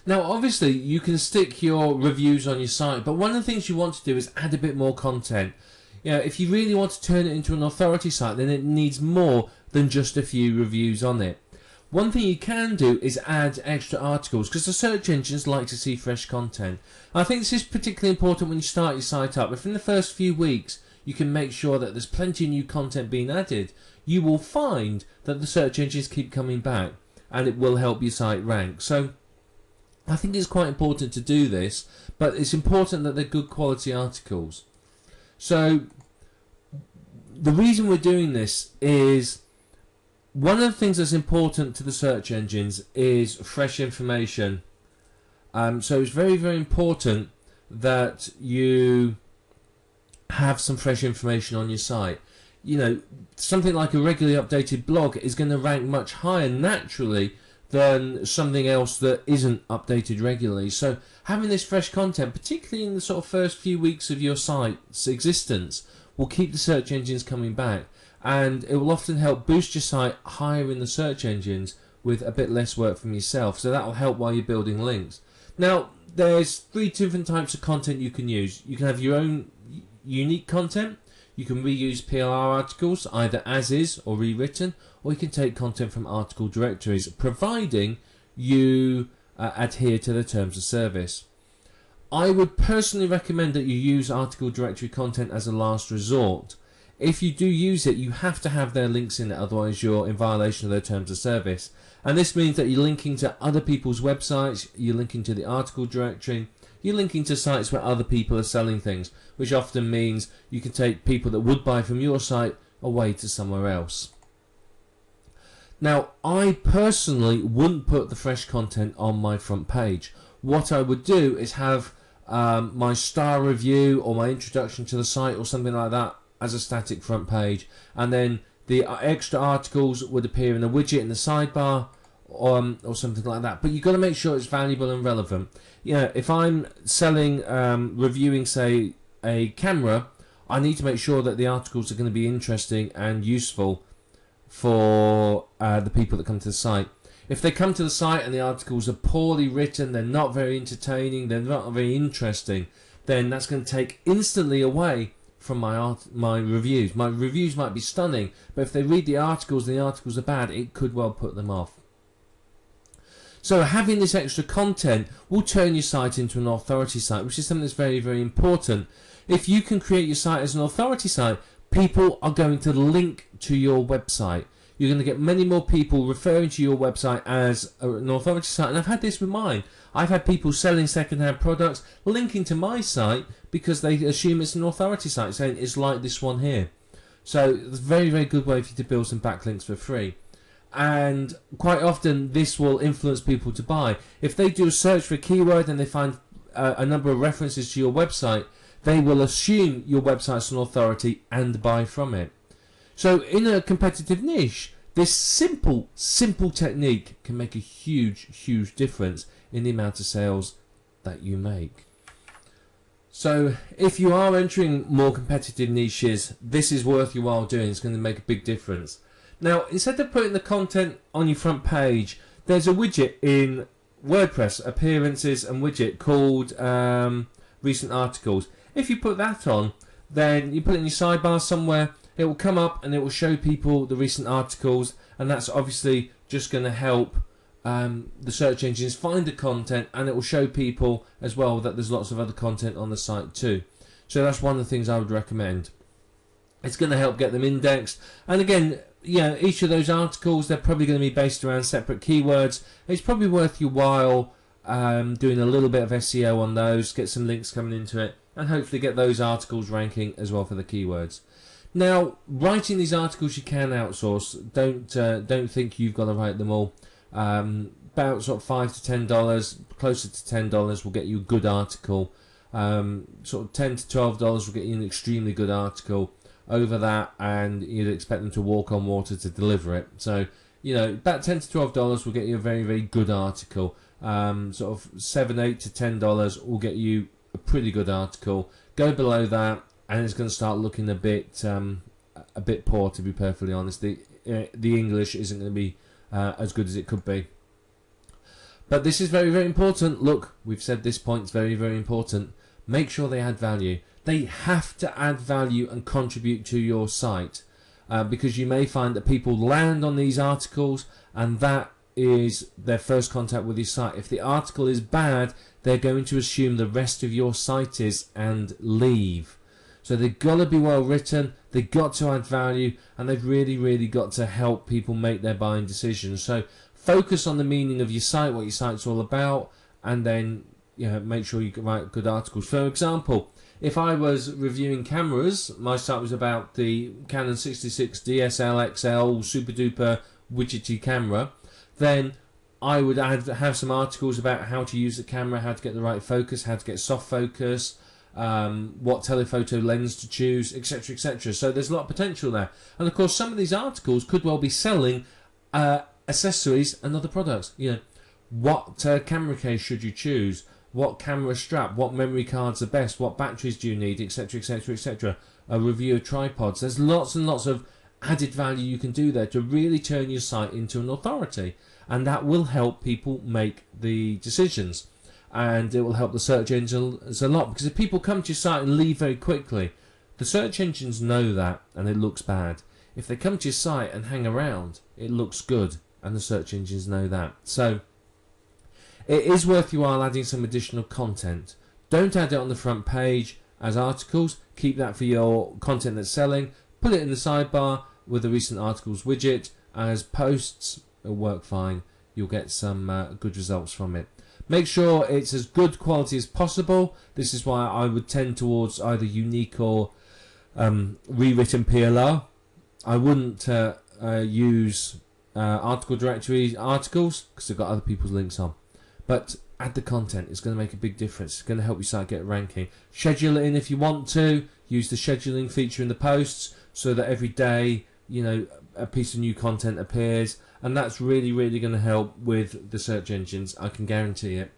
Now, obviously, you can stick your reviews on your site, but one of the things you want to do is add a bit more content. You know, if you really want to turn it into an authority site, then it needs more than just a few reviews on it. One thing you can do is add extra articles, because the search engines like to see fresh content. I think this is particularly important when you start your site up. If in the first few weeks you can make sure that there's plenty of new content being added, you will find that the search engines keep coming back, and it will help your site rank. So I think it's quite important to do this, but it's important that they're good quality articles. So the reason we're doing this is one of the things that's important to the search engines is fresh information. So it's very, very important that you have some fresh information on your site. You know, something like a regularly updated blog is going to rank much higher naturally than something else that isn't updated regularly. So having this fresh content, particularly in the sort of first few weeks of your site's existence, will keep the search engines coming back, and it will often help boost your site higher in the search engines with a bit less work from yourself. So that will help while you're building links. Now, there's 3 different types of content you can use. You can have your own unique content. You can reuse PLR articles either as is or rewritten, or you can take content from article directories, providing you adhere to the terms of service. I would personally recommend that you use article directory content as a last resort. If you do use it, you have to have their links in it, otherwise you're in violation of their terms of service. And this means that you're linking to other people's websites, you're linking to the article directory, you're linking to sites where other people are selling things, which often means you can take people that would buy from your site away to somewhere else. Now, I personally wouldn't put the fresh content on my front page. What I would do is have my star review or my introduction to the site or something like that as a static front page, and then the extra articles would appear in a widget in the sidebar or something like that. But you've got to make sure it's valuable and relevant. You know, if I'm selling, reviewing, say, a camera, I need to make sure that the articles are going to be interesting and useful for the people that come to the site. If they come to the site and the articles are poorly written, they're not very entertaining, they're not very interesting, then that's going to take instantly away from my reviews. My reviews might be stunning, but if they read the articles and the articles are bad, it could well put them off. So having this extra content will turn your site into an authority site, which is something that's very, very important. If you can create your site as an authority site, people are going to link to your website. You're going to get many more people referring to your website as an authority site. And I've had this with mine. I've had people selling second-hand products linking to my site because they assume it's an authority site, saying it's like this one here. So it's a very, very good way for you to build some backlinks for free. And quite often this will influence people to buy. If they do a search for a keyword and they find a number of references to your website, they will assume your website's an authority and buy from it. So in a competitive niche, this simple technique can make a huge difference in the amount of sales that you make. So if you are entering more competitive niches, this is worth your while doing. It's going to make a big difference. Now, instead of putting the content on your front page, there's a widget in WordPress, Appearances and Widget, called Recent Articles. If you put that on, then you put it in your sidebar somewhere, it will come up and it will show people the recent articles, and that's obviously just going to help the search engines find the content, and it will show people as well that there's lots of other content on the site too. So that's one of the things I would recommend. It's going to help get them indexed, and again, yeah, each of those articles, they're probably going to be based around separate keywords. It's probably worth your while doing a little bit of SEO on those, get some links coming into it, and hopefully get those articles ranking as well for the keywords. Now, writing these articles you can outsource. Don't think you've got to write them all. About sort of $5 to $10, closer to $10 will get you a good article. Sort of $10 to $12 will get you an extremely good article. Over that, and you'd expect them to walk on water to deliver it. So, you know, about $10 to $12 will get you a very, very good article. Sort of $7, $8 to $10 will get you a pretty good article. Go below that, and it's going to start looking a bit poor, to be perfectly honest. The English isn't going to be as good as it could be. But this is very, very important. Look, we've said this point's very, very important. Make sure they add value. They have to add value and contribute to your site, because you may find that people land on these articles and that is their first contact with your site. If the article is bad, they're going to assume the rest of your site is and leave. So they've got to be well written, they've got to add value, and they've really, really got to help people make their buying decisions. So focus on the meaning of your site, what your site's all about, and then make sure you write good articles. For example, if I was reviewing cameras, my site was about the Canon 66 DSL XL super duper widgety camera, then I would have some articles about how to use the camera, how to get the right focus, how to get soft focus, what telephoto lens to choose, etc, etc. So there's a lot of potential there. And of course some of these articles could well be selling accessories and other products. What camera case should you choose, what camera strap, what memory cards are best, what batteries do you need, etc, etc, etc. A review of tripods. There's lots and lots of added value you can do there to really turn your site into an authority, and that will help people make the decisions, and it will help the search engines a lot, because if people come to your site and leave very quickly, the search engines know that and it looks bad. If they come to your site and hang around, it looks good and the search engines know that. So it is worth your while adding some additional content. Don't add it on the front page as articles, keep that for your content that's selling. Put it in the sidebar with the recent articles widget as posts. It'll work fine. You'll get some good results from it. Make sure it's as good quality as possible. This is why I would tend towards either unique or rewritten PLR. I wouldn't use article directory articles because they've got other people's links on. But add the content. It's going to make a big difference. It's going to help your site get ranking. Schedule it in if you want to. Use the scheduling feature in the posts so that every day, a piece of new content appears, and that's really, really going to help with the search engines. I can guarantee it.